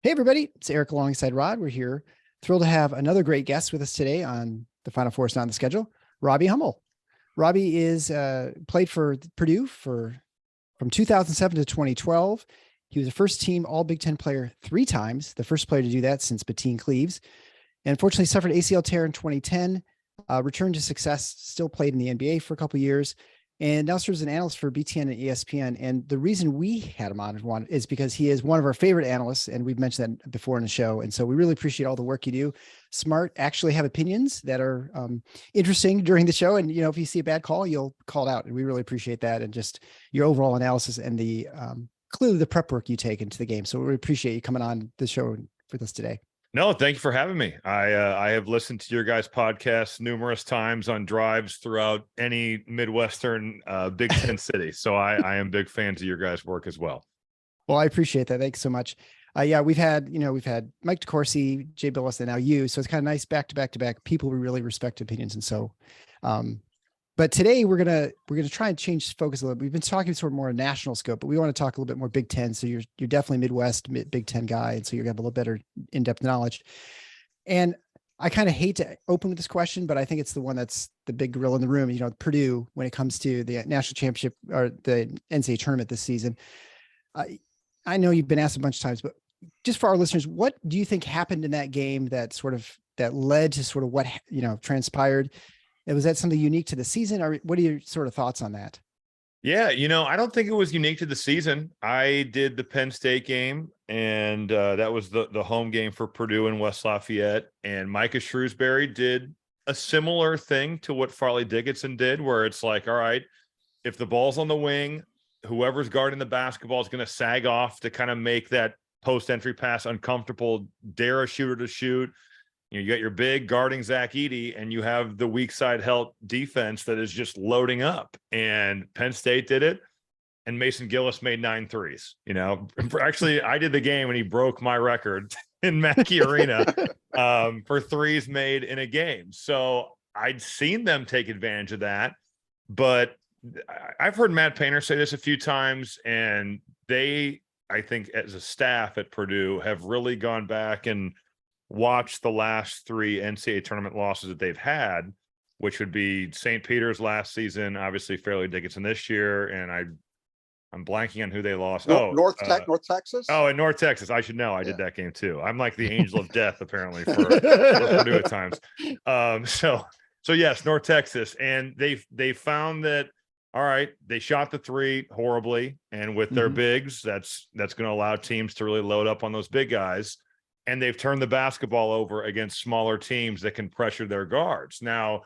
Hey, everybody. It's Eric alongside Rod. We're here. Thrilled to have another great guest with us today on the Final Four is not on the schedule, Robbie Hummel. Robbie is played for Purdue from 2007 to 2012. He was a first team all Big Ten player 3 times, the first player to do that since Bettine Cleaves, and unfortunately suffered ACL tear in 2010, returned to success, still played in the NBA for a couple of years, and now serves as an analyst for BTN and ESPN. And the reason we had him on is because he is one of our favorite analysts, and we've mentioned that before in the show. And so we really appreciate all the work you do. Smart, actually have opinions that are interesting during the show. And, if you see a bad call, you'll call it out. And we really appreciate that. And just your overall analysis and the clearly the prep work you take into the game. So we appreciate you coming on the show with us today. No, thank you for having me. I have listened to your guys' podcast numerous times on drives throughout any Midwestern Big Ten city. So I am big fans of your guys' work as well. Well, I appreciate that. Thanks so much. We've had Mike DeCourcy, Jay Billis, and now you. So it's kind of nice back to back people we really respect opinions. And so, but today we're gonna try and change focus a little bit. We've been talking sort of more a national scope, but we want to talk a little bit more Big Ten. So you're definitely Midwest Big Ten guy, and so you're gonna have a little better in-depth knowledge. And I kind of hate to open with this question, but I think it's the one that's the big gorilla in the room. Purdue, when it comes to the national championship or the NCAA tournament this season. I know you've been asked a bunch of times, but just for our listeners, what do you think happened in that game that led to sort of what transpired? Was that something unique to the season, or what are your sort of thoughts on that? Yeah, I don't think it was unique to the season. I did the Penn State game, and that was the home game for Purdue in West Lafayette. And Micah Shrewsbury did a similar thing to what Farley Dickinson did, where it's like, all right, if the ball's on the wing, whoever's guarding the basketball is going to sag off to kind of make that post-entry pass uncomfortable, dare a shooter to shoot. You got your big guarding Zach Edey, and you have the weak side help defense that is just loading up. And Penn State did it, and Mason Gillis made 9 threes. Actually, I did the game, and he broke my record in Mackey Arena for threes made in a game. So I'd seen them take advantage of that, but I've heard Matt Painter say this a few times, and they, I think, as a staff at Purdue, have really gone back and watched the last 3 NCAA tournament losses that they've had, which would be St. Peter's last season, obviously Farley Dickinson this year, and I'm blanking on who they lost. North Texas. Oh, in North Texas, I should know. I did that game too. I'm like the angel of death apparently for Purdue at times. So yes, North Texas, and they found that. All right, they shot the 3 horribly, and with their bigs, that's going to allow teams to really load up on those big guys. And they've turned the basketball over against smaller teams that can pressure their guards. Now,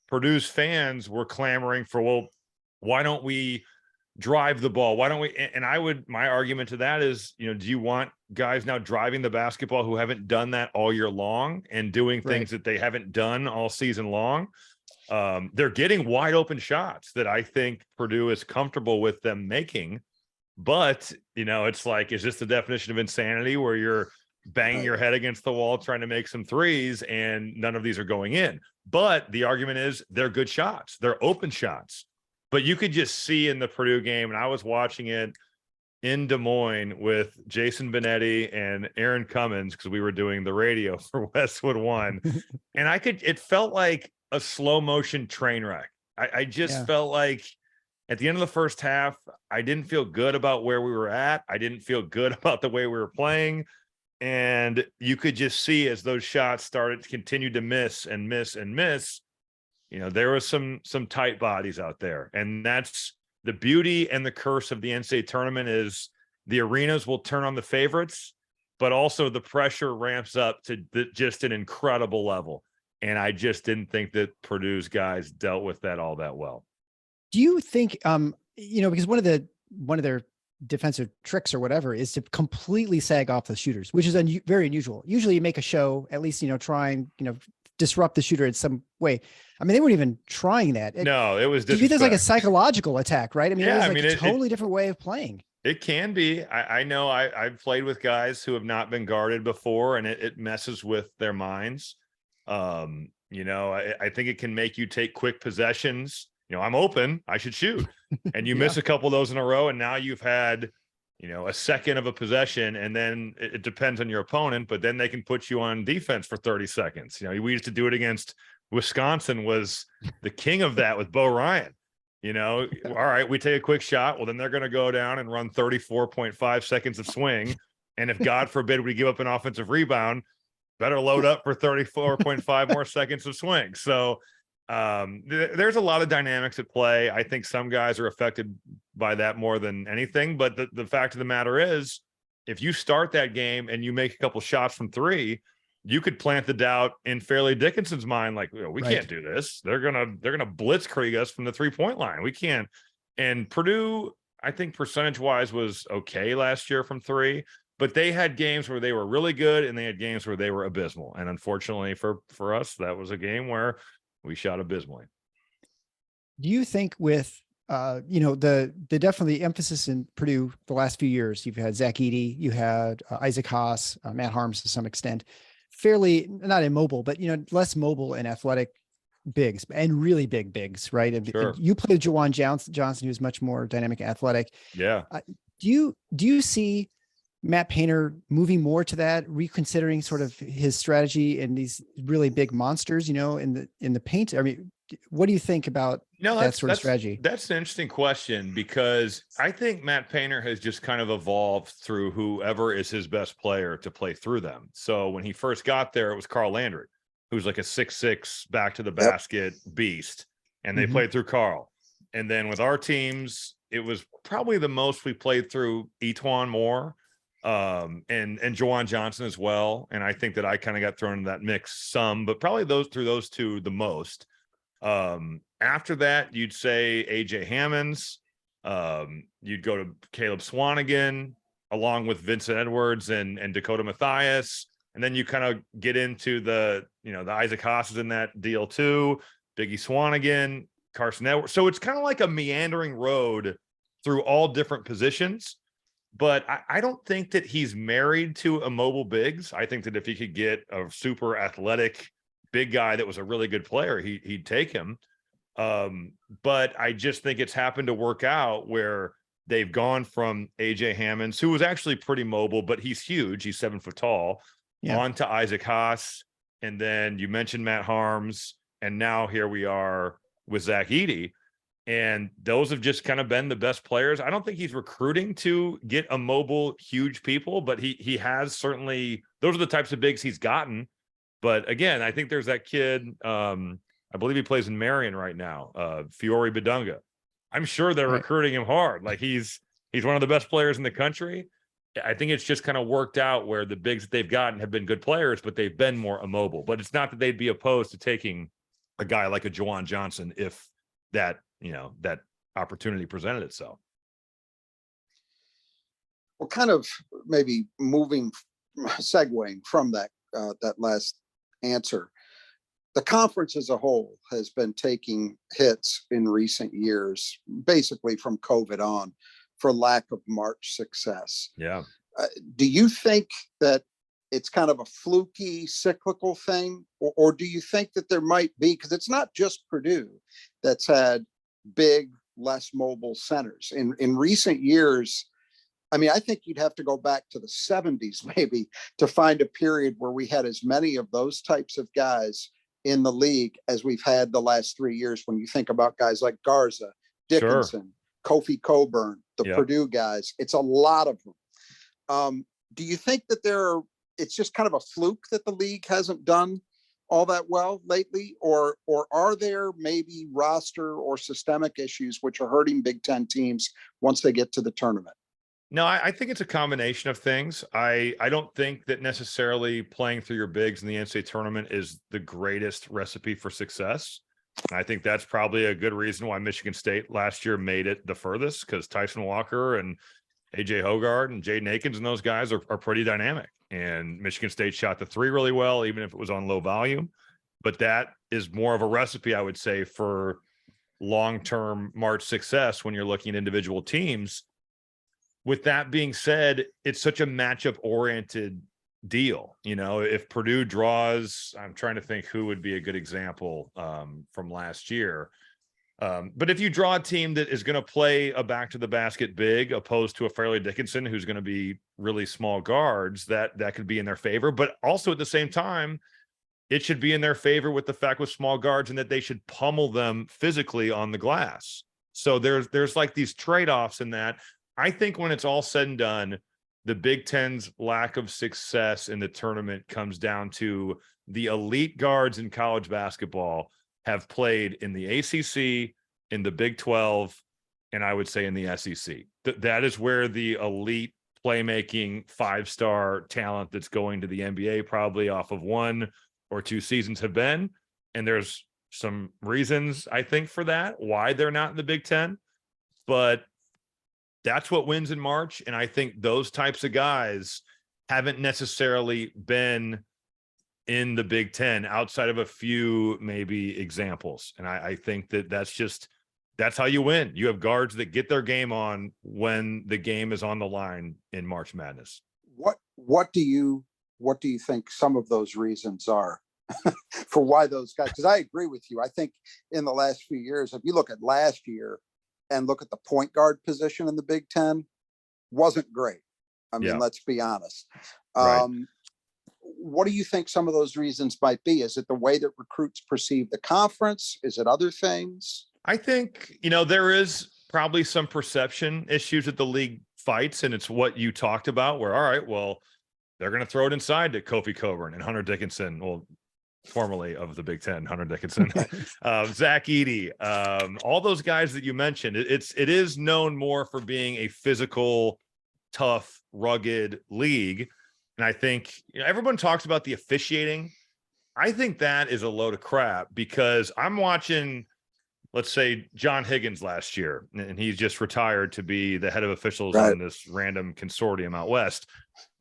Purdue's fans were clamoring for, well, why don't we drive the ball? Why don't we? And my argument to that is, do you want guys now driving the basketball who haven't done that all year long and doing things that they haven't done all season long? They're getting wide open shots that I think Purdue is comfortable with them making, but it's like, is this the definition of insanity where you're banging your head against the wall trying to make some threes and none of these are going in? But the argument is they're good shots, they're open shots. But you could just see in the Purdue game, and I was watching it in Des Moines with Jason Benetti and Aaron Cummins because we were doing the radio for Westwood One, and it felt like a slow motion train wreck. I just felt like at the end of the first half, I didn't feel good about where we were at. I didn't feel good about the way we were playing. And you could just see as those shots started to continue to miss and miss and miss, there was some tight bodies out there. And that's the beauty and the curse of the NCAA tournament is the arenas will turn on the favorites, but also the pressure ramps up to just an incredible level. And I just didn't think that Purdue's guys dealt with that all that well. Do you think, because one of their defensive tricks or whatever is to completely sag off the shooters, which is very unusual. Usually you make a show, at least, try and, disrupt the shooter in some way. I mean, they weren't even trying that. No, it was disrespect. Do you think there's like a psychological attack, right? I mean, it was a totally different way of playing. It can be. I know I've played with guys who have not been guarded before, and it messes with their minds. I think it can make you take quick possessions. I'm open, I should shoot. And you miss a couple of those in a row, and now you've had a second of a possession, and then it depends on your opponent, but then they can put you on defense for 30 seconds. We used to do it against Wisconsin, was the king of that with Bo Ryan. All right, we take a quick shot. Well, then they're going to go down and run 34.5 seconds of swing. And if God forbid we give up an offensive rebound, better load up for 34.5 more seconds of swing. So there's a lot of dynamics at play. I think some guys are affected by that more than anything. But the fact of the matter is, if you start that game and you make a couple shots from three, you could plant the doubt in Fairleigh Dickinson's mind, like, we can't do this. They're gonna blitzkrieg us from the 3-point line. We can't. And Purdue, I think percentage-wise, was okay last year from three, but they had games where they were really good and they had games where they were abysmal. And unfortunately for us, that was a game where we shot abysmally. Do you think with the definitely emphasis in Purdue the last few years, you've had Zach Edey, you had Isaac Haas, Matt Harms to some extent, fairly not immobile, but less mobile and athletic bigs and really big bigs, right? And you played Juwan Johnson, who's much more dynamic, athletic. Yeah. Do you see Matt Painter moving more to that, reconsidering sort of his strategy in these really big monsters, in the paint? I mean, what do you think about that sort of strategy? That's an interesting question, because I think Matt Painter has just kind of evolved through whoever is his best player to play through them. So when he first got there, it was Carl Landry, who's like a 6'6" back to the basket beast. And they played through Carl. And then with our teams, it was probably the most we played through Etuan Moore, and Juwan Johnson as well. And I think that I kind of got thrown in that mix some, but probably those two the most. After that, you'd say AJ Hammonds, you'd go to Caleb Swanigan, along with Vincent Edwards and Dakota Mathias. And then you kind of get into the Isaac Haas is in that deal too, Biggie Swanigan, Carson Edwards. So it's kind of like a meandering road through all different positions. But I don't think that he's married to immobile bigs. I think that if he could get a super athletic big guy that was a really good player, he'd take him. But I just think it's happened to work out where they've gone from AJ Hammonds, who was actually pretty mobile, but he's huge. He's 7 foot tall, on to Isaac Haas. And then you mentioned Matt Harms. And now here we are with Zach Edey. And those have just kind of been the best players. I don't think he's recruiting to get immobile, huge people, but he has certainly, those are the types of bigs he's gotten. But again, I think there's that kid, I believe he plays in Marion right now, Fiore Bedunga. I'm sure they're recruiting him hard. Like he's one of the best players in the country. I think it's just kind of worked out where the bigs that they've gotten have been good players, but they've been more immobile. But it's not that they'd be opposed to taking a guy like a Juwan Johnson if that opportunity presented itself. Well, kind of maybe segueing from that last answer, the conference as a whole has been taking hits in recent years, basically from COVID on, for lack of March success. Yeah. Do you think that it's kind of a fluky, cyclical thing, or do you think that there might be, because it's not just Purdue that's had big, less mobile centers in recent years? I mean, I think you'd have to go back to the 70s maybe to find a period where we had as many of those types of guys in the league as we've had the last 3 years. When you think about guys like Garza, Dickinson, Kofi Coburn, the Purdue guys, it's a lot of them. Do you think that it's just kind of a fluke that the league hasn't done all that well lately, or are there maybe roster or systemic issues which are hurting Big Ten teams once they get to the tournament? No, I think it's a combination of things. I don't think that necessarily playing through your bigs in the NCAA tournament is the greatest recipe for success. I think that's probably a good reason why Michigan State last year made it the furthest, because Tyson Walker and AJ Hoggard and Jaden Akins and those guys are pretty dynamic. And Michigan State shot the three really well, even if it was on low volume. But that is more of a recipe, I would say, for long-term March success when you're looking at individual teams. With that being said, it's such a matchup-oriented deal. If Purdue draws, I'm trying to think who would be a good example from last year. But if you draw a team that is going to play a back to the basket big opposed to a Fairleigh Dickinson, who's going to be really small guards, that could be in their favor. But also at the same time, it should be in their favor with the fact with small guards and that they should pummel them physically on the glass. So there's like these trade-offs in that. I think when it's all said and done, the Big Ten's lack of success in the tournament comes down to the elite guards in college basketball have played in the ACC, in the Big 12, and I would say in the SEC. That is where the elite playmaking 5-star talent that's going to the NBA probably off of 1 or 2 seasons have been. And there's some reasons, I think, for that, why they're not in the Big Ten. But that's what wins in March. And I think those types of guys haven't necessarily been in the Big Ten outside of a few maybe examples. And I think that's how you win. You have guards that get their game on when the game is on the line in March Madness. What do you think some of those reasons are for why those guys? Because I agree with you. I think in the last few years, if you look at last year and look at the point guard position in the Big Ten, wasn't great. I mean, let's be honest. Right. What do you think some of those reasons might be? Is it the way that recruits perceive the conference? Is it other things? I think, there is probably some perception issues that the league fights, and it's what you talked about where, all right, well, they're going to throw it inside to Kofi Coburn and Hunter Dickinson, well, formerly of the Big Ten, Hunter Dickinson, Zach Edey, all those guys that you mentioned. It is known more for being a physical, tough, rugged league. And I think everyone talks about the officiating. I think that is a load of crap because I'm watching, let's say, John Higgins last year, and he's just retired to be the head of officials on this random consortium out west.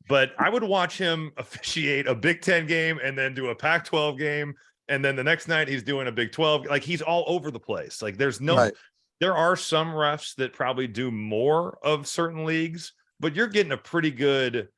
But I would watch him officiate a Big Ten game and then do a Pac-12 game. And then the next night he's doing a Big 12. Like, he's all over the place. Like, there are some refs that probably do more of certain leagues, but you're getting a pretty good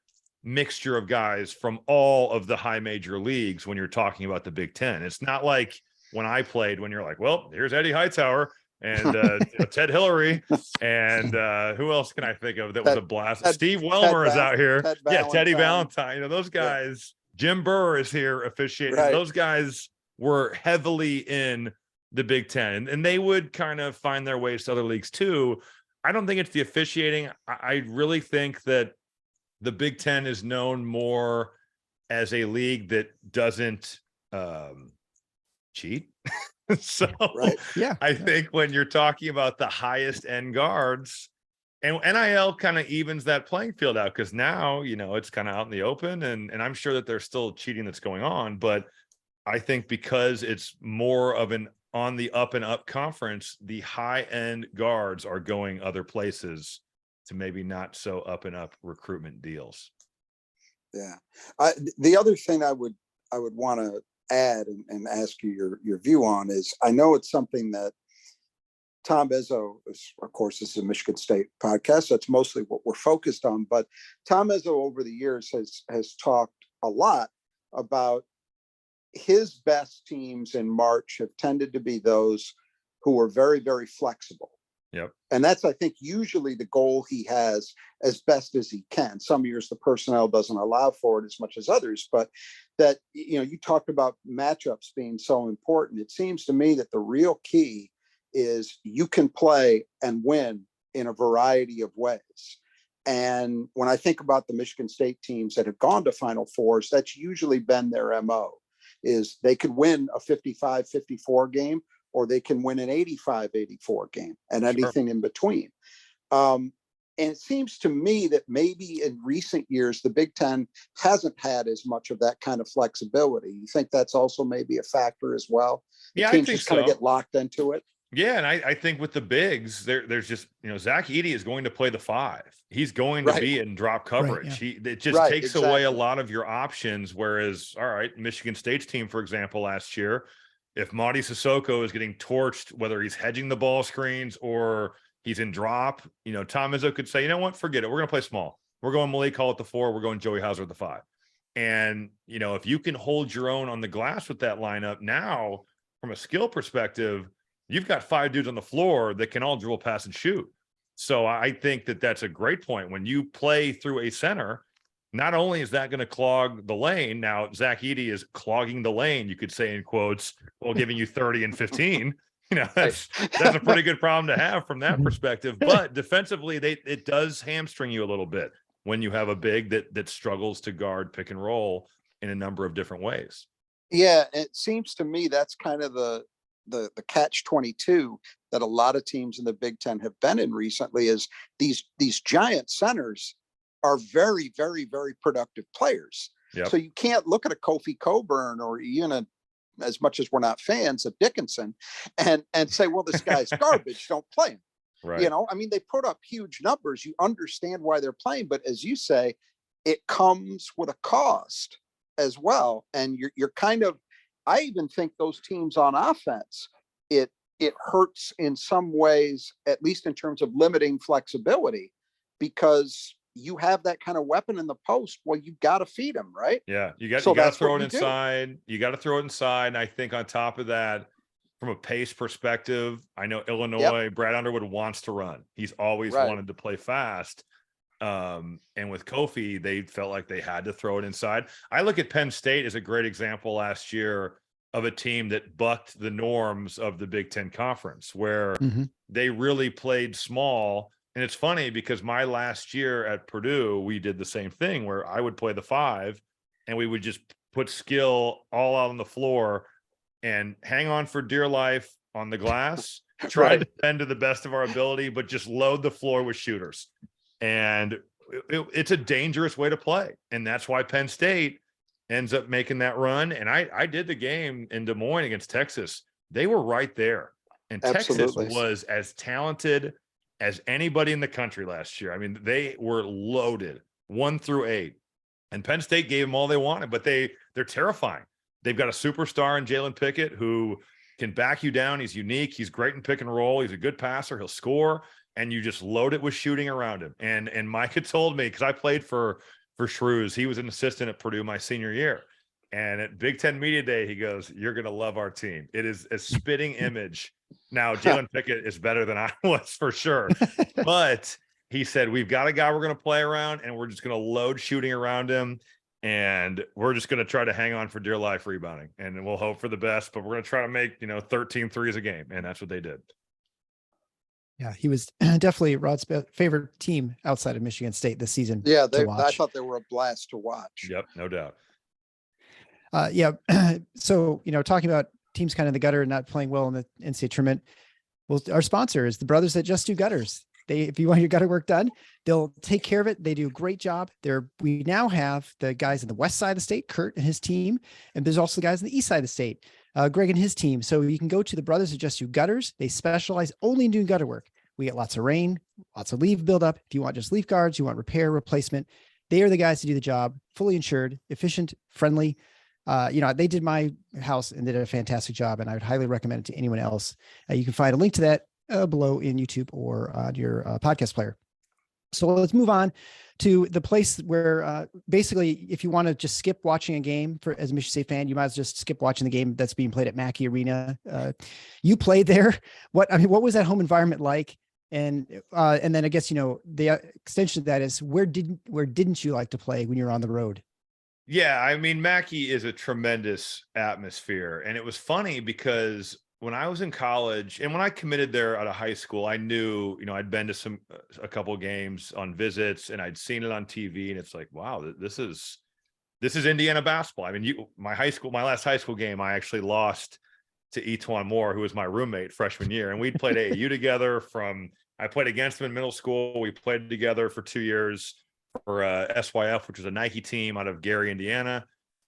mixture of guys from all of the high major leagues when you're talking about the Big Ten. It's not like when I played, when you're like, well, here's Eddie Hightower and Ted Hillary and who else can I think of that was a blast? Steve Welmer is out here. Teddy Valentine. Those guys. Jim Burr is here officiating. Those guys were heavily in the Big Ten, and they would kind of find their ways to other leagues too. I don't think it's the officiating. I really think that the Big Ten is known more as a league that doesn't cheat. So I think when you're talking about the highest end guards, and NIL kind of evens that playing field out, because now, it's kind of out in the open, and I'm sure that there's still cheating that's going on, but I think because it's more of an on the up and up conference, the high end guards are going other places to maybe not so up and up recruitment deals. Yeah. The other thing I would want to add and ask you your view on is, I know it's something that Tom Izzo is, of course, this is a Michigan State podcast. That's mostly what we're focused on. But Tom Izzo over the years has talked a lot about his best teams in March have tended to be those who are very, very flexible. Yep. And that's, I think, usually the goal he has as best as he can. Some years the personnel doesn't allow for it as much as others, but that, you talked about matchups being so important. It seems to me that the real key is you can play and win in a variety of ways. And when I think about the Michigan State teams that have gone to Final Fours, that's usually been their MO, is they could win a 55-54 game, or they can win an 85-84 game, and anything in between. And it seems to me that maybe in recent years, the Big Ten hasn't had as much of that kind of flexibility. You think that's also maybe a factor as well? Yeah, teams I think just kind of get locked into it. Yeah, and I think with the bigs, there's just, Zach Edey is going to play the 5. He's going to be in drop coverage. It just takes away a lot of your options. Whereas, all right, Michigan State's team, for example, last year, if Madi Sissoko is getting torched, whether he's hedging the ball screens or he's in drop, Tom Izzo could say, you know what, forget it. We're going to play small. We're going Malik Hall at the 4. We're going Joey Hauser at the 5. And, if you can hold your own on the glass with that lineup now, from a skill perspective, you've got 5 dudes on the floor that can all dribble, pass, and shoot. So I think that that's a great point. When you play through a center, not only is that going to clog the lane, now Zach Edey is clogging the lane, you could say in quotes, while giving you 30 and 15. That's a pretty good problem to have from that perspective. But defensively, it does hamstring you a little bit when you have a big that struggles to guard pick and roll in a number of different ways. Yeah, it seems to me that's kind of the catch-22 that a lot of teams in the Big Ten have been in recently, is these giant centers are very, very, very productive players. Yep. So you can't look at a Kofi Coburn or even as much as we're not fans of Dickinson and say, well, this guy's garbage, don't play him. Right. You know, I mean, they put up huge numbers. You understand why they're playing, but as you say, it comes with a cost as well. And you're kind of, I even think those teams on offense, it hurts in some ways, at least in terms of limiting flexibility, because you have that kind of weapon in the post. Well, you got to feed them, right? Yeah, you got So to that's throw what it you do. inside. You got to throw it inside. And I think on top of that, from a pace perspective, I know Illinois, Brad Underwood wants to run. He's always wanted to play fast. And with Kofi, they felt like they had to throw it inside. I look at Penn State as a great example last year of a team that bucked the norms of the Big Ten Conference, where they really played small. And it's funny because my last year at Purdue, we did the same thing where I would play the 5 and we would just put skill all out on the floor and hang on for dear life on the glass, try to defend to the best of our ability, but just load the floor with shooters. And it's a dangerous way to play. And that's why Penn State ends up making that run. And I did the game in Des Moines against Texas. They were right there. And Absolutely. Texas was as talented as anybody in the country last year. I mean, they were loaded 1 through 8. And Penn State gave them all they wanted, but they're terrifying. They've got a superstar in Jalen Pickett who can back you down. He's unique. He's great in pick and roll. He's a good passer. He'll score. And you just load it with shooting around him. And Micah told me, because I played for Shrews, he was an assistant at Purdue my senior year. And at Big Ten Media Day, he goes, "You're going to love our team. It is a spitting image." Now, Jalen Pickett is better than I was for sure. But he said, we've got a guy we're going to play around, and we're just going to load shooting around him. And we're just going to try to hang on for dear life rebounding. And we'll hope for the best, but we're going to try to make, 13 threes a game. And that's what they did. Yeah, he was definitely Rod's favorite team outside of Michigan State this season. Yeah, I thought they were a blast to watch. Yep, no doubt. So, talking about teams kind of in the gutter and not playing well in the NCAA tournament. Well, our sponsor is the brothers that just do gutters. If you want your gutter work done, they'll take care of it. They do a great job. We now have the guys in the west side of the state, Kurt and his team, and there's also the guys on the east side of the state, Greg and his team. So you can go to the brothers that just do gutters. They specialize only in doing gutter work. We get lots of rain, lots of leaf buildup. If you want just leaf guards, you want repair, replacement, they are the guys to do the job. Fully insured, efficient, friendly. They did my house and did a fantastic job, and I would highly recommend it to anyone else. You can find a link to that below in YouTube or on your podcast player. So let's move on to the place where basically, if you want to just skip watching a game as a Michigan State fan, you might as well just skip watching the game that's being played at Mackey Arena. You played there. What was that home environment like? And then I guess, the extension of that is where didn't you like to play when you're on the road? Yeah, I mean, Mackey is a tremendous atmosphere. And it was funny because when I was in college and when I committed there out of high school, I knew, I'd been to a couple of games on visits and I'd seen it on TV, and it's like, wow, this is Indiana basketball. I mean, my last high school game, I actually lost to Etwan Moore, who was my roommate freshman year. And we'd played AAU together I played against him in middle school. We played together for 2 years for SYF, which was a Nike team out of Gary, Indiana.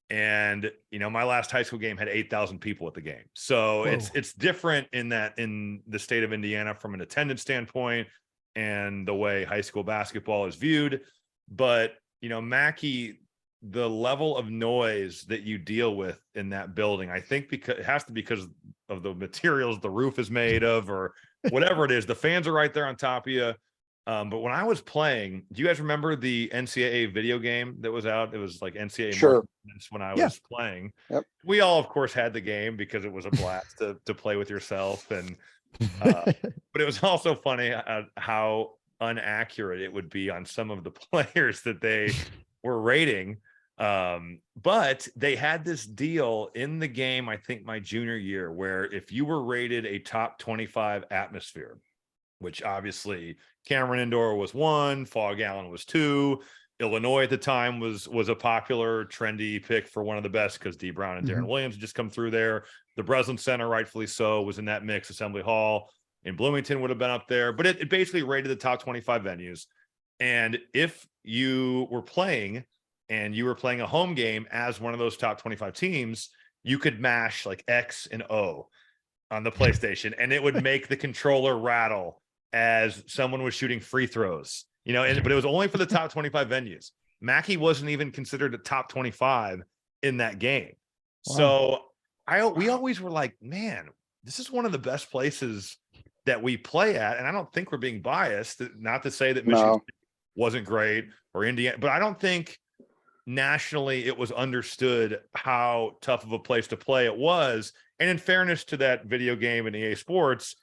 And, my last high school game had 8,000 people at the game. So Whoa. it's different in the state of Indiana from an attendance standpoint and the way high school basketball is viewed. But, Mackey, the level of noise that you deal with in that building, I think it has to be because of the materials the roof is made of or whatever it is. The fans are right there on top of you. But when I was playing, do you guys remember the NCAA video game that was out? It was like NCAA Sure. March Madness when I was playing. Yep. We all, of course, had the game because it was a blast to play with yourself. And but it was also funny how inaccurate it would be on some of the players that they were rating. But they had this deal in the game, I think my junior year, where if you were rated a top 25 atmosphere, which obviously Cameron Indoor was 1, Fog Allen was 2. Illinois at the time was a popular, trendy pick for one of the best because D. Brown and Darren Williams had just come through there. The Breslin Center, rightfully so, was in that mix. Assembly Hall in Bloomington would have been up there, but it basically rated the top 25 venues. And if you were playing and you were playing a home game as one of those top 25 teams, you could mash like X and O on the PlayStation, and it would make the controller rattle as someone was shooting free throws, but it was only for the top 25 venues. Mackey wasn't even considered a top 25 in that game. Wow. So we always were like, man, this is one of the best places that we play at. And I don't think we're being biased, not to say that Michigan State wasn't great or Indiana, but I don't think nationally it was understood how tough of a place to play it was. And in fairness to that video game and EA Sports,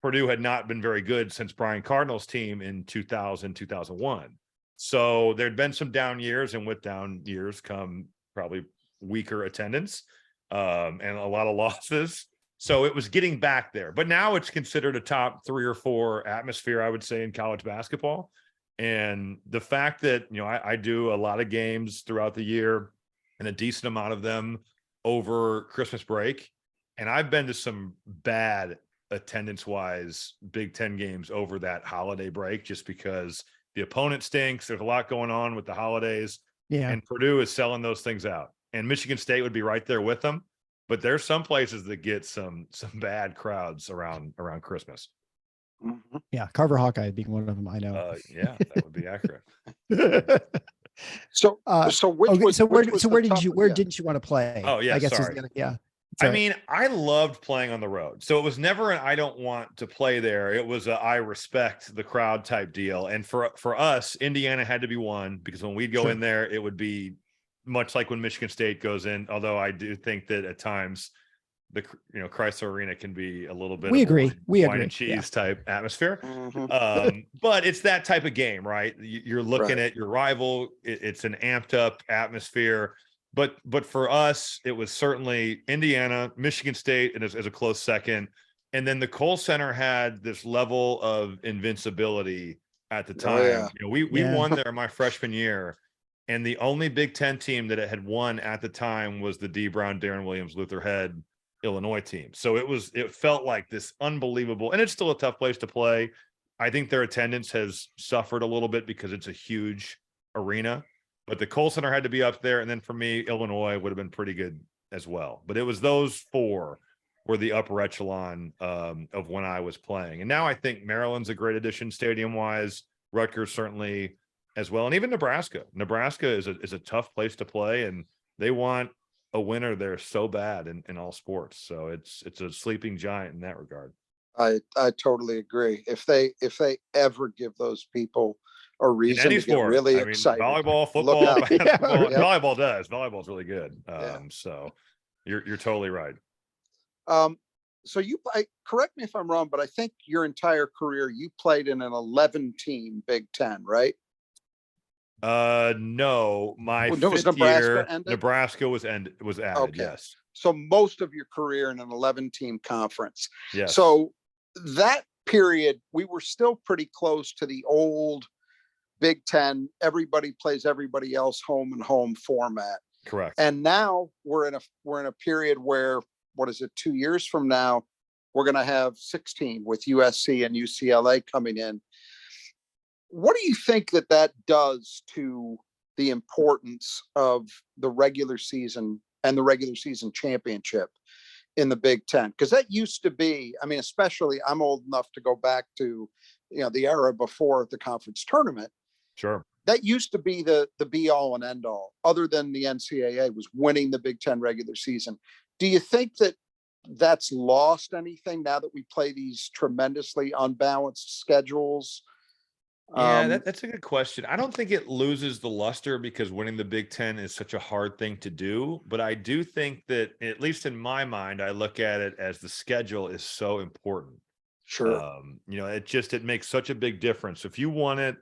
Purdue had not been very good since Brian Cardinal's team in 2000, 2001. So there'd been some down years, and with down years come probably weaker attendance and a lot of losses. So it was getting back there. But now it's considered a top 3 or 4 atmosphere, I would say, in college basketball. And the fact that, I do a lot of games throughout the year and a decent amount of them over Christmas break. And I've been to some bad attendance-wise Big Ten games over that holiday break just because the opponent stinks. There's a lot going on with the holidays. Yeah. And Purdue is selling those things out. And Michigan State would be right there with them. But there's some places that get some bad crowds around Christmas. Yeah, Carver Hawkeye being one of them, I know. Yeah, that would be accurate. Where didn't you want to play? Oh, yeah, I guess sorry. Yeah. I mean, I loved playing on the road. So it was never an I don't want to play there. It was a I respect the crowd type deal. And for us, Indiana had to be 1 because when we'd go in there, it would be much like when Michigan State goes in. Although I do think that at times the Chrysler Arena can be a little bit wine and cheese type atmosphere. But it's that type of game, right? You're looking at your rival. It's an amped up atmosphere. But for us, it was certainly Indiana, Michigan State as a close second. And then the Kohl Center had this level of invincibility at the time. We won there my freshman year. And the only Big Ten team that it had won at the time was the D. Brown, Darren Williams, Luther Head, Illinois team. So it felt like this unbelievable, and it's still a tough place to play. I think their attendance has suffered a little bit because it's a huge arena. But the Kohl Center had to be up there. And then for me, Illinois would have been pretty good as well. But it was those 4 were the upper echelon of when I was playing. And now I think Maryland's a great addition stadium-wise. Rutgers certainly as well. And even Nebraska. Nebraska is a tough place to play. And they want a winner there so bad in all sports. So it's a sleeping giant in that regard. I totally agree. If they ever give those people a reason to get really excited. Volleyball, football, basketball. Volleyball does. Volleyball's really good. So you're totally right. So correct me if I'm wrong, but I think your entire career you played in an 11-team Big Ten, right? No, my fifth year, ended? Nebraska was added. Okay. Yes. So most of your career in an 11-team conference. Yes. So that period, we were still pretty close to the old Big Ten, everybody plays everybody else home and home format. Correct. And now we're in a period where, 2 years from now, we're going to have 16 with USC and UCLA coming in. What do you think that does to the importance of the regular season and the regular season championship in the Big Ten? Because that used to be, especially I'm old enough to go back to, the era before the conference tournament. Sure. That used to be the be all and end all, other than the NCAA was winning the Big Ten regular season. Do you think that that's lost anything now that we play these tremendously unbalanced schedules? Yeah, that's a good question. I don't think it loses the luster because winning the Big Ten is such a hard thing to do. But I do think that, at least in my mind, I look at it as the schedule is so important. Sure. It makes such a big difference. If you won it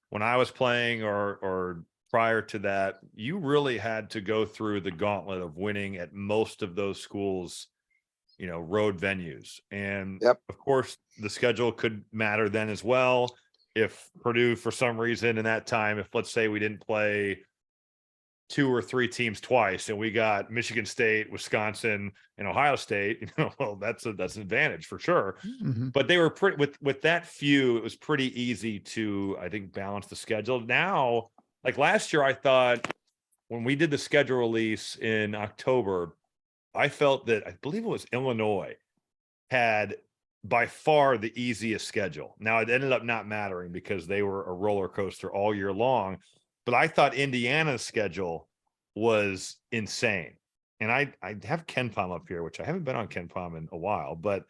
when I was playing or prior to that, you really had to go through the gauntlet of winning at most of those schools, road venues. And of course, the schedule could matter then as well. If Purdue, for some reason in that time, if let's say we didn't play 2 or 3 teams twice and we got Michigan State, Wisconsin, and Ohio State, well, that's an advantage for sure. Mm-hmm. But they were with that few, it was pretty easy to, I think, balance the schedule. Now, like last year, I thought when we did the schedule release in October, I felt that, I believe it was Illinois, had by far the easiest schedule. Now, it ended up not mattering because they were a roller coaster all year long, but I thought Indiana's schedule was insane. And I have KenPom up here, which I haven't been on KenPom in a while, but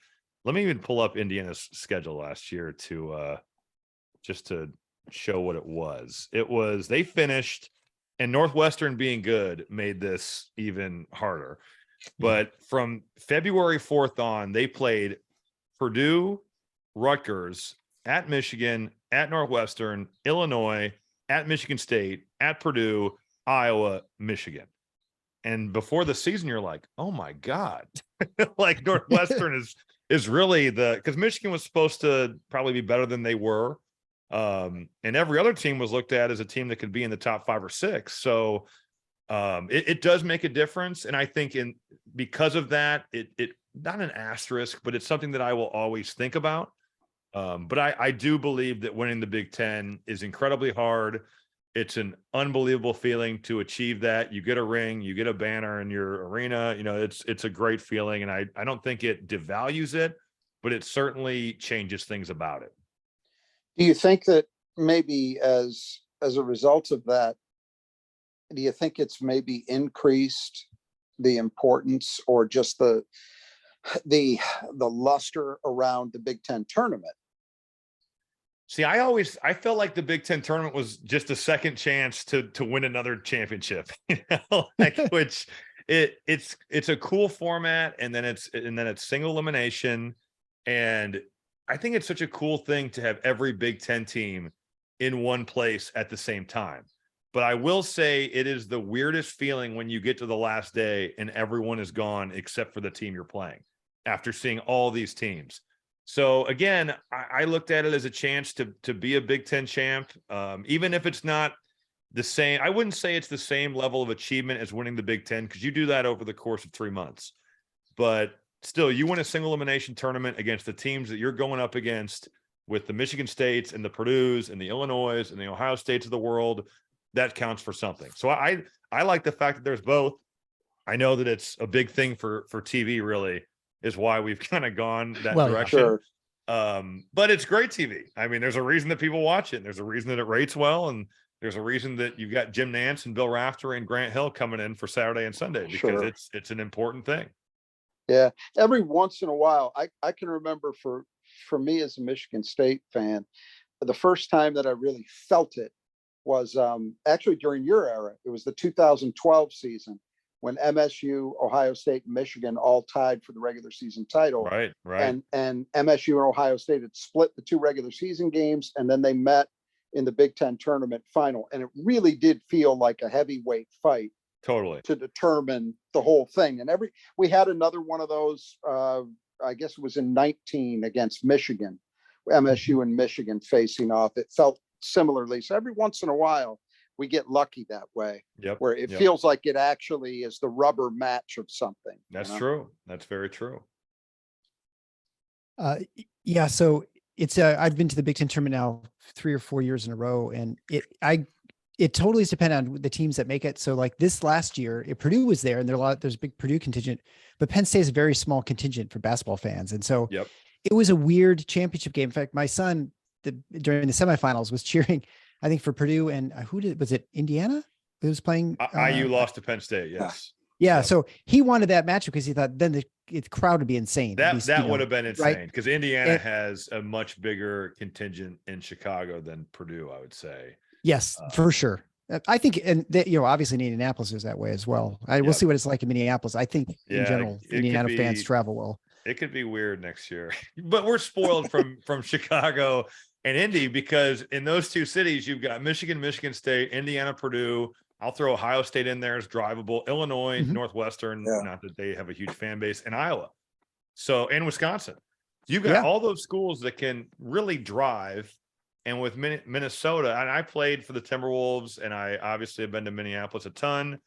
let me even pull up Indiana's schedule last year to just to show what it was. They finished, and Northwestern being good made this even harder. But from February 4th on, they played Purdue, Rutgers, at Michigan, at Northwestern, Illinois, at Michigan State, at Purdue, Iowa, Michigan. And before the season, you're like, oh my God, like Northwestern is really because Michigan was supposed to probably be better than they were. And every other team was looked at as a team that could be in the top 5 or 6. So it does make a difference. And I think because of that, it not an asterisk, but it's something that I will always think about. But I do believe that winning the Big Ten is incredibly hard. It's an unbelievable feeling to achieve that. You get a ring, you get a banner in your arena. It's a great feeling. And I don't think it devalues it, but it certainly changes things about it. Do you think that maybe as a result of that, do you think it's maybe increased the importance or just the luster around the Big Ten tournament? See, I felt like the Big Ten tournament was just a second chance to win another championship, which it's a cool format, and then it's single elimination. And I think it's such a cool thing to have every Big Ten team in one place at the same time. But I will say it is the weirdest feeling when you get to the last day and everyone is gone except for the team you're playing after seeing all these teams. So again, I looked at it as a chance to be a Big Ten champ, even if it's not the same. I wouldn't say it's the same level of achievement as winning the Big Ten, because you do that over the course of 3 months. But still, you win a single elimination tournament against the teams that you're going up against, with the Michigan States and the Purdues and the Illinois and the Ohio States of the world. That counts for something. So I like the fact that there's both. I know that it's a big thing for TV, really, is why we've kind of gone that direction. Sure. But it's great TV. I mean, there's a reason that people watch it. And there's a reason that it rates well. And there's a reason that you've got Jim Nantz and Bill Rafter and Grant Hill coming in for Saturday and Sunday, because it's an important thing. Yeah. Every once in a while, I can remember for me as a Michigan State fan, the first time that I really felt it was actually during your era. It was the 2012 season when MSU, Ohio State, and Michigan all tied for the regular season title. Right. And MSU and Ohio State had split the 2 regular season games, and then they met in the Big Ten tournament final. And it really did feel like a heavyweight fight. Totally. To determine the whole thing. And we had another one of those, I guess it was in 19 against Michigan, MSU and Michigan facing off. It felt similarly. So every once in a while, we get lucky that way, where it feels like it actually is the rubber match of something. That's true. That's very true. Yeah. So it's I've been to the Big Ten tournament now 3 or 4 years in a row, and it totally is dependent on the teams that make it. So like this last year, Purdue was there, and there's a big Purdue contingent, but Penn State is a very small contingent for basketball fans. And so it was a weird championship game. In fact, my son during the semifinals was cheering, I think, for Purdue, and was it Indiana who was playing? IU lost to Penn State. Yes. Yeah. So So he wanted that matchup because he thought then the crowd would be insane. It'd that be, would have been right? insane because Indiana And- has a much bigger contingent in Chicago than Purdue, I would say. Yes, for sure. I think, and obviously in Indianapolis is that way as well. We'll Yep. see what it's like in Minneapolis. I think in Yeah, general, it could Indiana fans be travel well. it could be weird next year, but we're spoiled from Chicago and Indy because in those two cities you've got Michigan, Michigan State, Indiana, Purdue. I'll throw Ohio State in there as drivable. Illinois, Mhm. Northwestern, Yeah. not that they have a huge fan base, and Iowa. So and Wisconsin. You've got Yeah. all those schools that can really drive. And with Minnesota, and I played for the Timberwolves, and I obviously have been to Minneapolis a ton,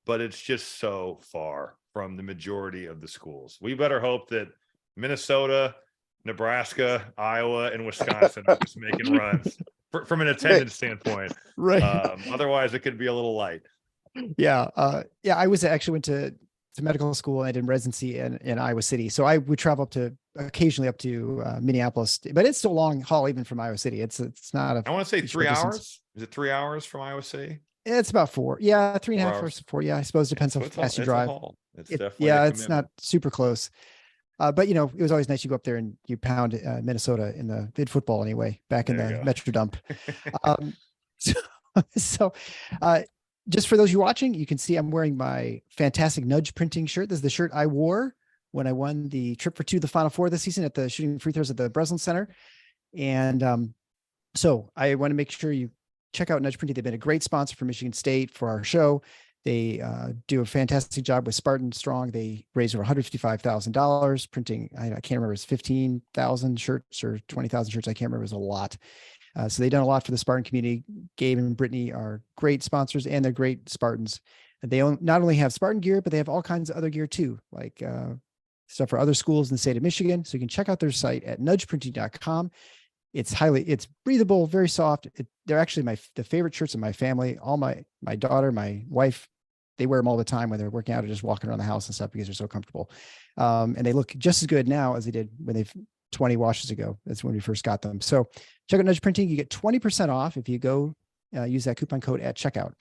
but it's just so far from the majority of the schools. We better hope that Minnesota, Nebraska, Iowa, and Wisconsin are just making runs from an attendance standpoint. Right. Otherwise, it could be a little light. Yeah. Yeah. I actually went to medical school and I did residency in Iowa City. So I would travel occasionally up to Minneapolis, but it's still a long haul even from Iowa City. It's not a. I want to say short 3 distance. hours. Is it 3 hours from Iowa City? It's about 4. Yeah. 3.5 4 hours hours. to 4. Yeah. I suppose depends So how it's fast you it's a drive. haul. It's definitely Yeah. a It's not commitment. super close. But it was always nice. You go up there and you pound Minnesota in football anyway, back in There you the go. Metro Dump. So, just for those of you watching, you can see I'm wearing my fantastic nudge printing shirt. This is the shirt I wore when I won the trip for 2 the Final Four this season at the shooting free throws at the Breslin Center. And so I want to make sure you check out Nudge Printing. They've been a great sponsor for Michigan State for our show. They do a fantastic job with Spartan Strong. They raised over $155,000 printing. I can't remember, it's 15,000 shirts or 20,000 shirts. I can't remember. It was a lot. So they've done a lot for the Spartan community. Gabe and Brittany are great sponsors and they're great Spartans. They not only have Spartan gear, but they have all kinds of other gear too, like stuff for other schools in the state of Michigan. So you can check out their site at nudgeprinting.com. It's breathable, very soft. They're actually the favorite shirts of my family. All my daughter, my wife, they wear them all the time when they're working out or just walking around the house and stuff because they're so comfortable. And they look just as good now as they did when they've 20 washes ago. That's when we first got them. So check out Nudge Printing. You get 20% off if you go use that coupon code at checkout.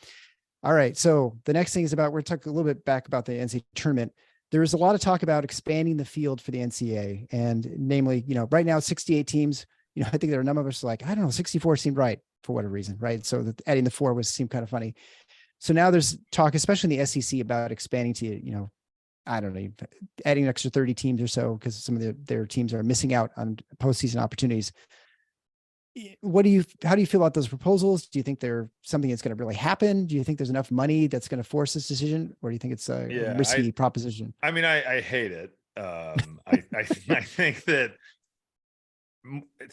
All right. So the next thing is we're talking a little bit back about the NCAA tournament. There is a lot of talk about expanding the field for the NCAA, and namely, right now 68 teams. I think there are a number of us like, I don't know, 64 seemed right for whatever reason, right? So adding the 4 seemed kind of funny. So now there's talk, especially in the SEC, about expanding to, I don't know, adding an extra 30 teams or so because some of their teams are missing out on postseason opportunities. How do you feel about those proposals? Do you think they're something that's going to really happen? Do you think there's enough money that's going to force this decision, or do you think it's a risky proposition? I mean, I hate it. I think that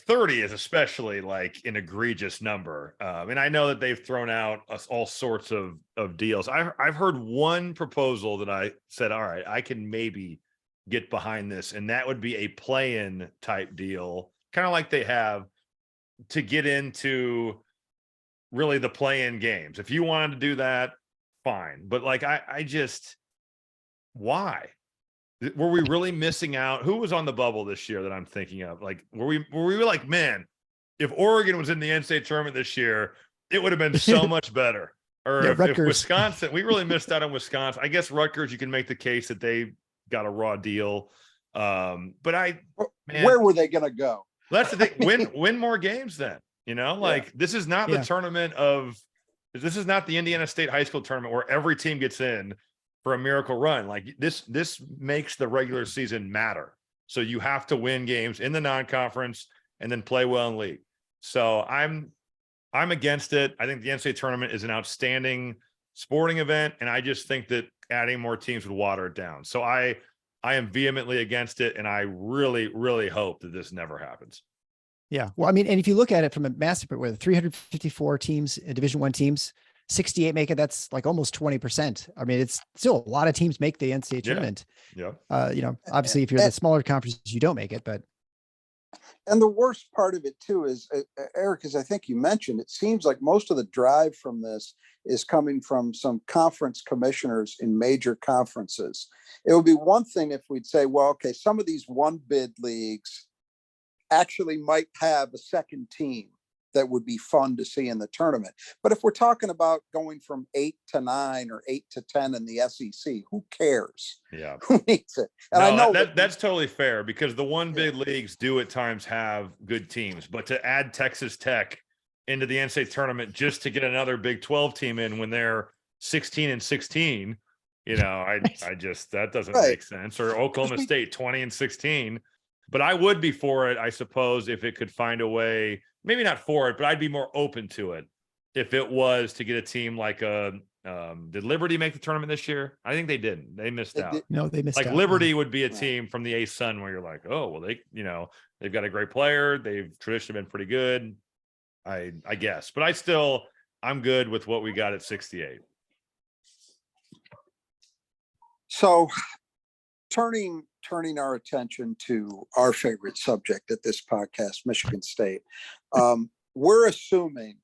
30 is especially like an egregious number. And I know that they've thrown out all sorts of deals. I've heard one proposal that I said, all right, I can maybe get behind this. And that would be a play-in type deal, kind of like they have to get into really the play-in games. If you wanted to do that, fine. But like, I just, why? Were we really missing out? Who was on the bubble this year that I'm thinking of? Like, were we like, man, if Oregon was in the NCAA tournament this year, it would have been so much better. Or if Wisconsin, we really missed out on Wisconsin. I guess Rutgers, you can make the case that they got a raw deal. But where were they going to go? That's the thing. Win more games then. This is not the tournament this is not the Indiana State high school tournament where every team gets in for a miracle run. Like this makes the regular season matter. So you have to win games in the non-conference and then play well in league. So I'm against it. I think the NCAA tournament is an outstanding sporting event. And I just think that adding more teams would water it down. So I am vehemently against it. And I really, really hope that this never happens. Yeah. Well, I mean, and if you look at it from a massive, where 354 teams, Division I teams, 68 make it, that's like almost 20%. I mean, it's still a lot of teams make the NCAA tournament. Yeah. Obviously if you're the smaller conferences, you don't make it, but. And the worst part of it too is, Eric, as I think you mentioned, it seems like most of the drive from this is coming from some conference commissioners in major conferences. It would be one thing if we'd say, well, okay, some of these one bid leagues actually might have a second team that would be fun to see in the tournament. But if we're talking about going from 8 to 9 or 8 to 10 in the SEC, who cares? Yeah. Who needs it? And No, I know that's totally fair, because the one big leagues do at times have good teams, but to add Texas Tech into the NCAA tournament just to get another Big 12 team in when they're 16-16, I just, that doesn't make sense. Or Oklahoma State 20-16. But I would be for it, I suppose, if it could find a way, maybe not for it, but I'd be more open to it if it was to get a team like did Liberty make the tournament this year? I think they didn't. They missed out. No, they missed out. Like Liberty would be a team from the A-Sun where you're like, oh, well, they've got a great player. They've traditionally been pretty good. I guess, but I'm good with what we got at 68. So turning our attention to our favorite subject at this podcast, Michigan State, we're assuming,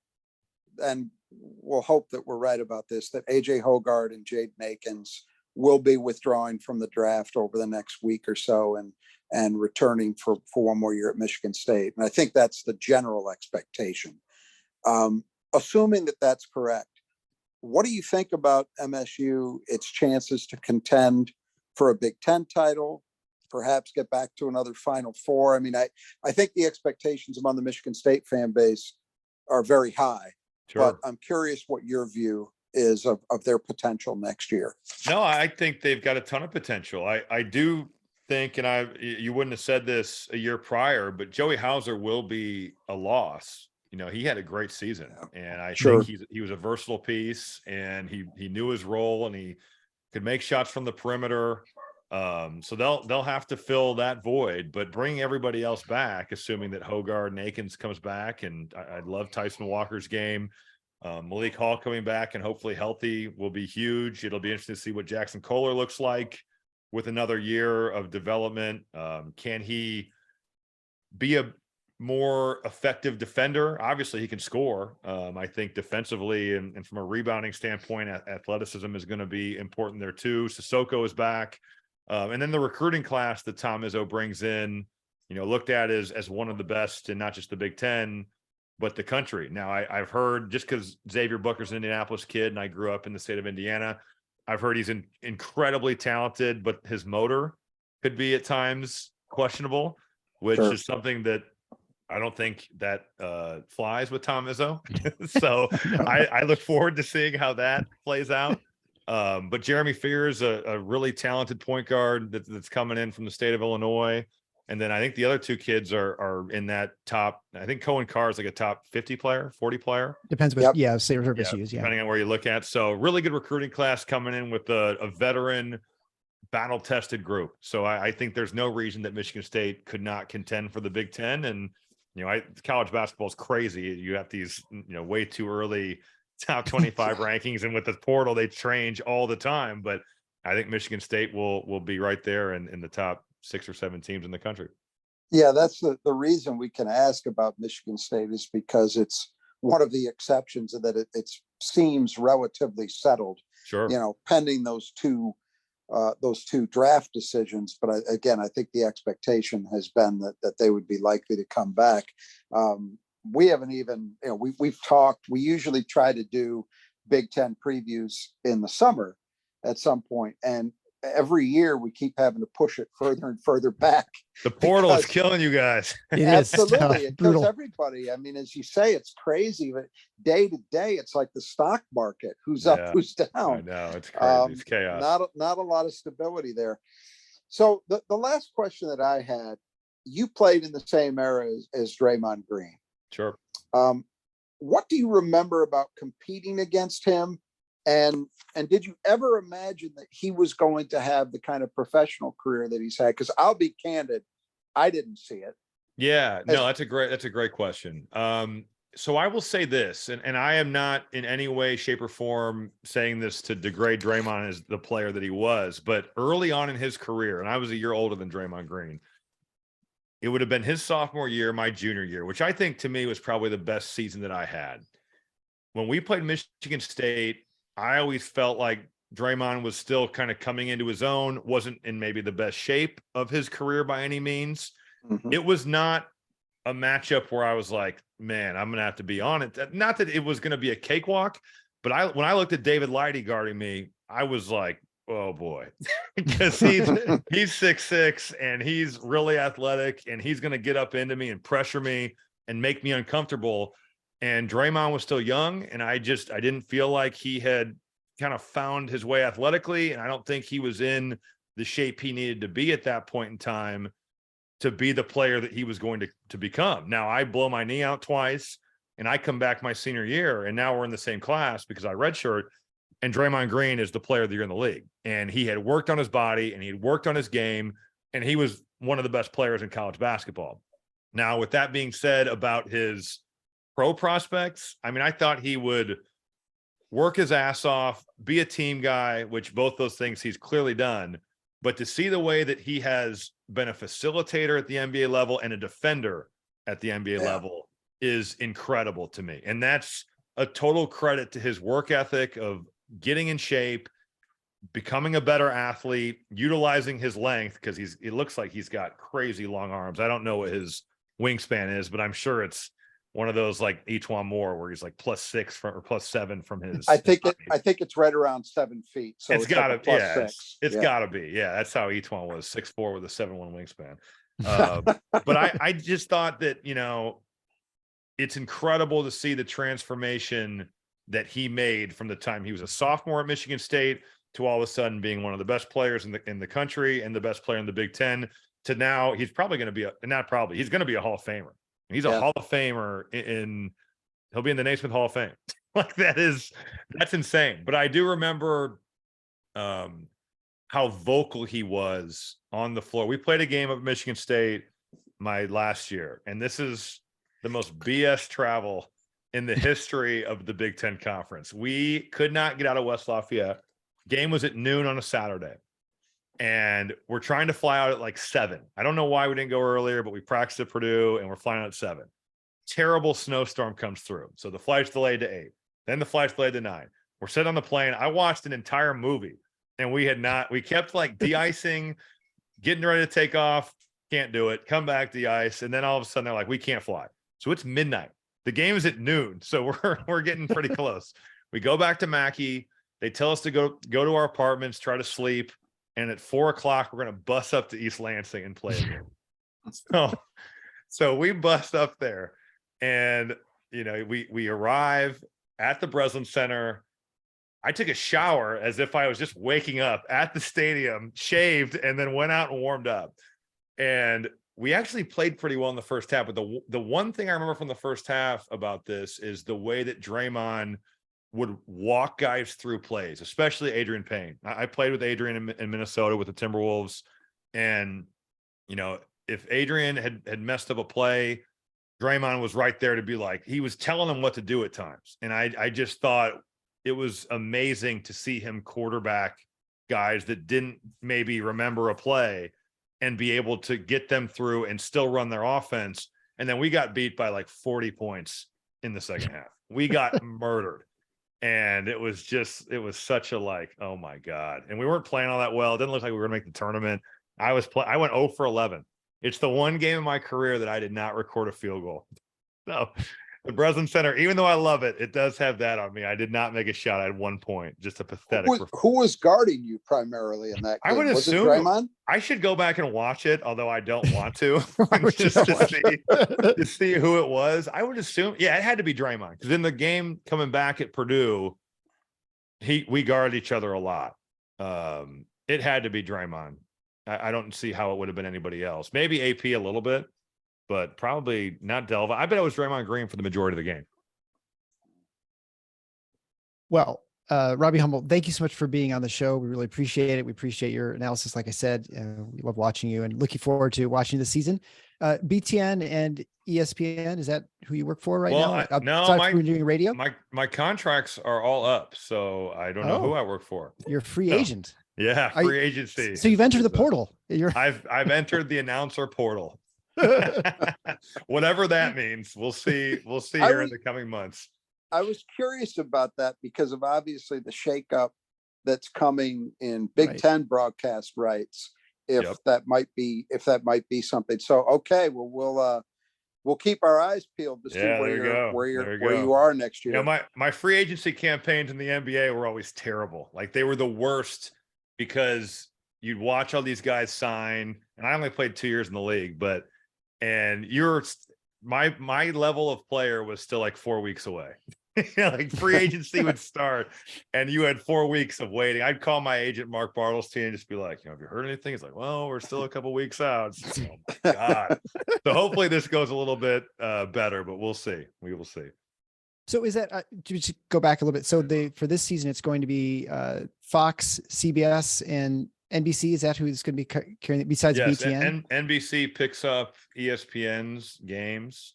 and we'll hope that we're right about this, that AJ Hoggard and Jaden Akins will be withdrawing from the draft over the next week or so and returning for one more year at Michigan State. And I think that's the general expectation. Assuming that that's correct, what do you think about MSU, its chances to contend for a Big Ten title, perhaps get back to another Final Four? I mean, I think the expectations among the Michigan State fan base are very high, but I'm curious what your view is of their potential next year. No, I think they've got a ton of potential. I do think, and you wouldn't have said this a year prior, but Joey Hauser will be a loss. He had a great season, and I think he was a versatile piece, and he knew his role, and he could make shots from the perimeter. So they'll have to fill that void, but bring everybody else back, assuming that Hoggard and Akins comes back. And I love Tyson Walker's game. Malik Hall coming back and hopefully healthy will be huge. It'll be interesting to see what Jackson Kohler looks like with another year of development. Can he be a more effective defender? Obviously he can score. I think defensively and from a rebounding standpoint, athleticism is going to be important there too. Sissoko is back. And then the recruiting class that Tom Izzo brings in, looked at as one of the best in not just the Big Ten, but the country. Now I've heard, just because Xavier Booker's an Indianapolis kid and I grew up in the state of Indiana, I've heard he's incredibly talented, but his motor could be at times questionable, which is something that I don't think that flies with Tom Izzo. So I look forward to seeing how that plays out. But Jeremy Fears, a really talented point guard that's coming in from the state of Illinois. And then I think the other two kids are in that top. I think Cohen Carr is like a top 50 player, 40 player. Depends what, service use. Depending on where you look at. So really good recruiting class coming in with a veteran, battle-tested group. So I think there's no reason that Michigan State could not contend for the Big Ten. And, college basketball is crazy. You have these, way too early top 25 rankings, and with the portal, they change all the time. But I think Michigan State will be right there in the top 6 or 7 teams in the country. Yeah, that's the reason we can ask about Michigan State, is because it's one of the exceptions that it seems relatively settled. Sure. Pending those two draft decisions. But I think the expectation has been that they would be likely to come back. We haven't even, we've talked, we usually try to do Big Ten previews in the summer at some point. And every year we keep having to push it further and further back. The portal is killing you guys. Absolutely. It kills everybody. I mean, as you say, it's crazy, but day to day, it's like the stock market, who's up, who's down. I know, it's crazy. It's chaos. Not a lot of stability there. So the last question that I had, you played in the same era as Draymond Green. Sure. What do you remember about competing against him? And did you ever imagine that he was going to have the kind of professional career that he's had? Because I'll be candid, I didn't see it. Yeah, no, that's a great question. So I will say this, and I am not in any way, shape, or form saying this to degrade Draymond as the player that he was, but early on in his career, and I was a year older than Draymond Green, it would have been his sophomore year, my junior year, which I think to me was probably the best season that I had. When we played Michigan State, I always felt like Draymond was still kind of coming into his own, wasn't in maybe the best shape of his career by any means. Mm-hmm. It was not a matchup where I was like, man, I'm going to have to be on it. Not that it was going to be a cakewalk, but when I looked at David Lighty guarding me, I was like, oh boy, because he's 6'6" and he's really athletic and he's going to get up into me and pressure me and make me uncomfortable. And Draymond was still young, and I didn't feel like he had kind of found his way athletically, and I don't think he was in the shape he needed to be at that point in time to be the player that he was going to become. Now I blow my knee out twice, and I come back my senior year, and now we're in the same class because I redshirt, and Draymond Green is the player of the year in the league. And he had worked on his body and he had worked on his game, and he was one of the best players in college basketball. Now, with that being said about his pro prospects, I mean, I thought he would work his ass off, be a team guy, which both those things he's clearly done. But to see the way that he has been a facilitator at the NBA level and a defender at the NBA level is incredible to me. And that's a total credit to his work ethic of getting in shape, becoming a better athlete, utilizing his length, because it looks like he's got crazy long arms. I don't know what his wingspan is, but I'm sure it's one of those like Etuan Moore where he's like +6 or +7 from his. I think it's right around 7 feet. So it's gotta, like +6. It's gotta be. Yeah. That's how Etuan was, 6'4" with a 7'1" wingspan. But I just thought that, it's incredible to see the transformation that he made from the time he was a sophomore at Michigan State to all of a sudden being one of the best players in the country and the best player in the Big Ten, to now he's probably going to be he's going to be a Hall of Famer. He's a Hall of Famer he'll be in the Naismith Hall of Fame. Like that's insane. But I do remember how vocal he was on the floor. We played a game at Michigan State my last year, and this is the most BS travel in the history of the Big Ten Conference. We could not get out of West Lafayette. Game was at noon on a Saturday, and we're trying to fly out at like 7. I don't know why we didn't go earlier, but we practiced at Purdue and we're flying out at 7. Terrible snowstorm comes through. So the flight's delayed to 8. Then the flight's delayed to 9. We're sitting on the plane. I watched an entire movie, and we kept like de-icing, getting ready to take off. Can't do it. Come back, de-ice. And then all of a sudden they're like, we can't fly. So it's midnight. The game is at noon. So we're getting pretty close. We go back to Mackey. They tell us to go to our apartments, try to sleep. And at 4:00, we're going to bus up to East Lansing and play a game. So we bust up there, and, we arrive at the Breslin Center. I took a shower as if I was just waking up at the stadium, shaved, and then went out and warmed up. And we actually played pretty well in the first half. But the one thing I remember from the first half about this is the way that Draymond would walk guys through plays, especially Adrian Payne. I played with Adrian in Minnesota with the Timberwolves. And, if Adrian had messed up a play, Draymond was right there to be like, he was telling him what to do at times. And I just thought it was amazing to see him quarterback guys that didn't maybe remember a play and be able to get them through and still run their offense. And then we got beat by like 40 points in the second half. We got murdered. And it was such a like, oh my God. And we weren't playing all that well. It didn't look like we were gonna make the tournament. I went 0 for 11. It's the one game in my career that I did not record a field goal. So the Breslin Center, even though I love it, it does have that on me. I did not make a shot. I had 1 point. Just a pathetic. Who was guarding you primarily in that game? I would assume Draymond? I should go back and watch it, although I don't want to. Just to see who it was. I would assume, it had to be Draymond, because in the game coming back at Purdue, we guarded each other a lot. It had to be Draymond. I don't see how it would have been anybody else. Maybe AP a little bit, but probably not Delva. I bet it was Draymond Green for the majority of the game. Well, Robbie Hummel, thank you so much for being on the show. We really appreciate it. We appreciate your analysis. Like I said, we love watching you and looking forward to watching the season. BTN and ESPN, is that who you work for right now? No, doing radio. My contracts are all up, so I don't know who I work for. You're a free agent. Yeah, free agency. So you've entered the portal. I've entered the announcer portal. Whatever that means. We'll see here in the coming months. I was curious about that because of obviously the shakeup that's coming in Big Ten broadcast rights. If that might be something. So okay, well we'll keep our eyes peeled to see Yeah, where there you go. where you are next You year. know, my free agency campaigns in the NBA were always terrible. Like they were the worst because you'd watch all these guys sign, and I only played 2 years in the league, and my level of player was still like 4 weeks away. Like free agency would start and you had 4 weeks of waiting. I'd call my agent Mark Bartlestein and just be like, have you heard anything? He's like, well, we're still a couple weeks out. Oh my God. So hopefully this goes a little bit better, but we'll see. We will see. So is that to just go back a little bit? So for this season, it's going to be Fox, CBS, and NBC. Is that who's going to be carrying it besides BTN? NBC picks up ESPN's games.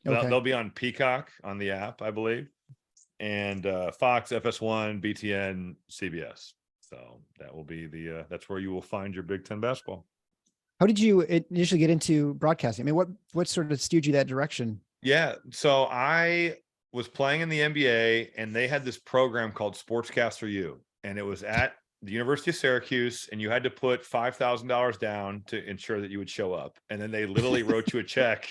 Okay. They'll be on Peacock on the app, I believe, and Fox, FS1, BTN, CBS. So that will be that's where you will find your Big Ten basketball. How did you initially get into broadcasting? I mean, what sort of steered you that direction? Yeah, so I was playing in the NBA, and they had this program called Sportscaster U, and it was at the University of Syracuse, and you had to put $5,000 down to ensure that you would show up, and then they literally wrote you a check.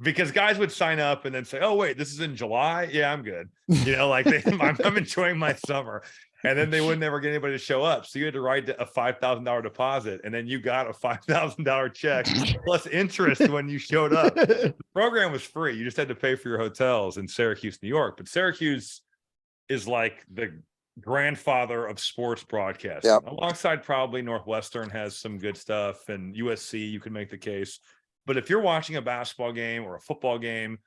Because guys would sign up and then say, oh, wait, this is in July. Yeah, I'm good. You know, like I'm enjoying my summer. And then they would never get anybody to show up. So you had to write a $5,000 deposit. And then you got a $5,000 check plus interest when you showed up. The program was free. You just had to pay for your hotels in Syracuse, New York. But Syracuse is like the grandfather of sports broadcasting. Yep. Alongside probably Northwestern has some good stuff, and USC, you can make the case. But if you're watching a basketball game or a football game,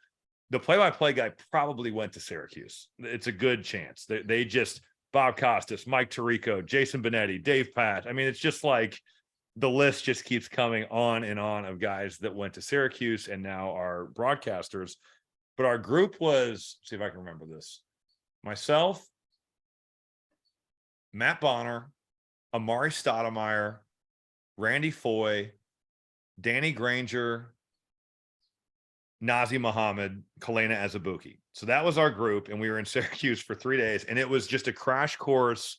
the play-by-play guy probably went to Syracuse. It's a good chance. They just Bob Costas, Mike Tirico, Jason Benetti, Dave Pat. I mean, it's just like the list just keeps coming on and on of guys that went to Syracuse and now are broadcasters. But our group was, see if I can remember this, myself, Matt Bonner, Amari Stoudemire, Randy Foy, Danny Granger, Nazi Muhammad, Kalena Azubuike. So that was our group, and we were in Syracuse for 3 days, and it was just a crash course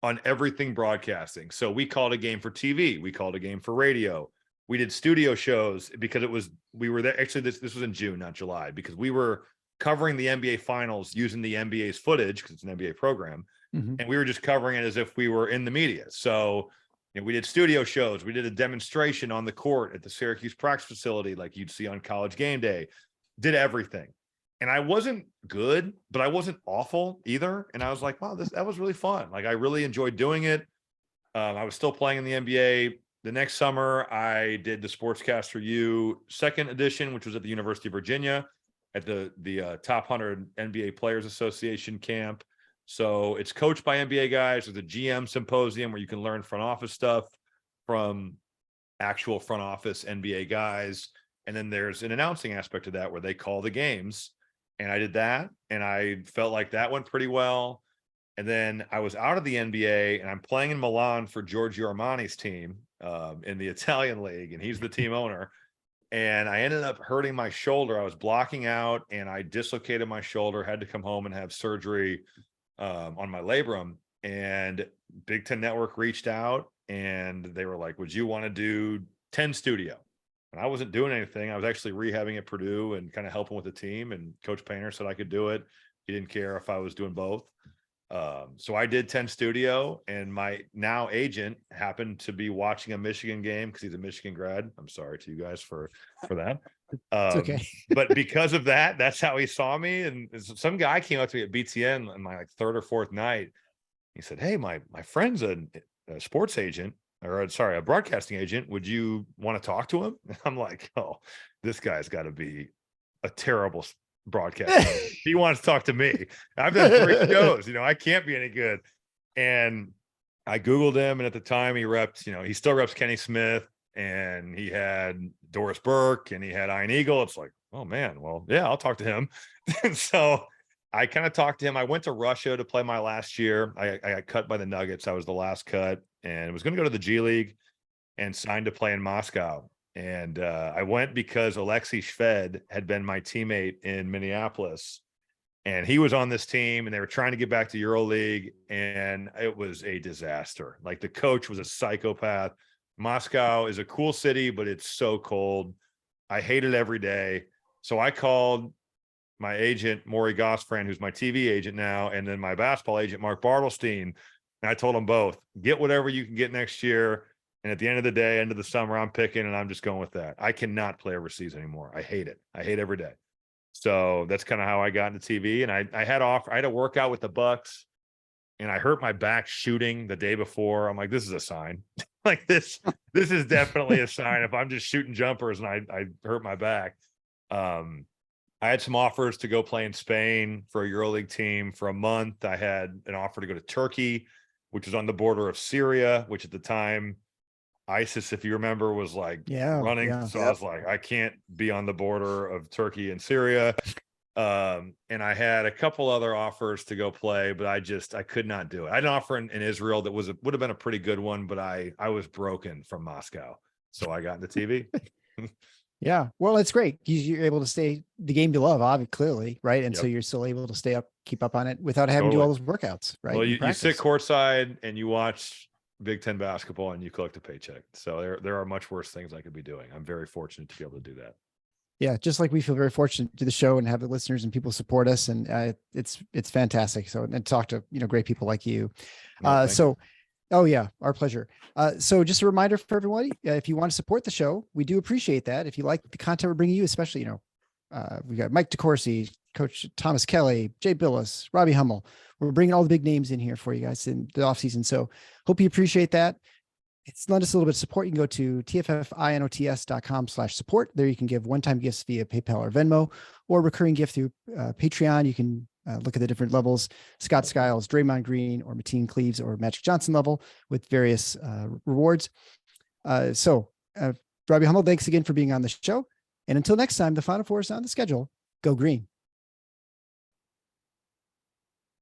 on everything broadcasting. So we called a game for TV, we called a game for radio, we did studio shows because we were there. Actually, this was in June, not July, because we were covering the NBA finals using the NBA's footage because it's an NBA program, and we were just covering it as if we were in the media. So we did studio shows. We did a demonstration on the court at the Syracuse practice facility, like you'd see on College Game Day. Did everything, and I wasn't good, but I wasn't awful either. And I was like, wow, that was really fun. Like I really enjoyed doing it. I was still playing in the NBA. The next summer, I did the Sportscaster U second edition, which was at the University of Virginia at the Top 100 NBA Players Association camp. So it's coached by NBA guys. There's a GM symposium where you can learn front office stuff from actual front office NBA guys. And then there's an announcing aspect of that where they call the games. And I did that, and I felt like that went pretty well. And then I was out of the NBA, and I'm playing in Milan for Giorgio Armani's team in the Italian league, and he's the team owner. And I ended up hurting my shoulder. I was blocking out, and I dislocated my shoulder, had to come home and have surgery on my labrum. And Big Ten Network reached out, and they were like, would you want to do 10 studio? And I wasn't doing anything. I was actually rehabbing at Purdue and kind of helping with the team. And Coach Painter said I could do it. He didn't care if I was doing both. So I did 10 studio, and my now agent happened to be watching a Michigan game because he's a Michigan grad. I'm sorry to you guys for that. It's okay. But because of that, that's how he saw me. And some guy came up to me at BTN on my third or fourth night. He said, hey, my friend's a sports agent, or sorry, a broadcasting agent. Would you want to talk to him? And I'm like, oh, this guy's got to be a terrible broadcaster. He wants to talk to me. I've done 3 shows, I can't be any good. And I Googled him, and at the time he repped, he still reps Kenny Smith, and he had Doris Burke, and he had Ian Eagle. It's like, oh man, well, yeah, I'll talk to him. And so I kind of talked to him. I went to Russia to play my last year. I got cut by the Nuggets. I was the last cut, and was going to go to the G League and signed to play in Moscow. And I went because Alexei Shved had been my teammate in Minneapolis, and he was on this team, and they were trying to get back to EuroLeague, and it was a disaster. Like the coach was a psychopath. Moscow is a cool city, but it's so cold. I hate it every day. So I called my agent, Maury Gossfriend, who's my TV agent now, and then my basketball agent, Mark Bartelstein. And I told them both, get whatever you can get next year. And at the end of the day, end of the summer, I'm picking, and I'm just going with that. I cannot play overseas anymore. I hate it. I hate every day. So that's kind of how I got into TV. And I had a workout with the Bucks, and I hurt my back shooting the day before. I'm like, this is a sign. Like this is definitely a sign if I'm just shooting jumpers and I hurt my back. I had some offers to go play in Spain for a EuroLeague team for a month. I had an offer to go to Turkey, which was on the border of Syria, which at the time, ISIS, if you remember, was like running. Yeah. So I was like, I can't be on the border of Turkey and Syria. And I had a couple other offers to go play, but I could not do it. I had an offer in Israel that would have been a pretty good one, but I was broken from Moscow. So I got into TV. Yeah. Well, it's great. You're able to stay the game you love, obviously, clearly, right? And so Yep. you're still able to keep up on it without having to do all those workouts, right? Well, in you sit practice. courtside and you watch Big Ten basketball and you collect a paycheck. So there are much worse things I could be doing. I'm very fortunate to be able to do that. Yeah, just like we feel very fortunate to do the show and have the listeners and people support us, and it's fantastic. So, and talk to great people like you. No, thank you. Oh yeah, our pleasure. So just a reminder for everybody, if you want to support the show, we do appreciate that. If you like the content we're bringing you, especially, we got Mike DeCourcy, Coach Thomas Kelly, Jay Billis, Robbie Hummel. We're bringing all the big names in here for you guys in the off season. So hope you appreciate that. It's lend us a little bit of support. You can go to tffinots.com/support. There you can give one-time gifts via PayPal or Venmo, or recurring gift through Patreon. You can look at the different levels: Scott Skiles, Draymond Green, or Mateen Cleaves, or Magic Johnson level with various rewards. So Robbie Hummel, thanks again for being on the show. And until next time, the Final Four is on the schedule. Go green.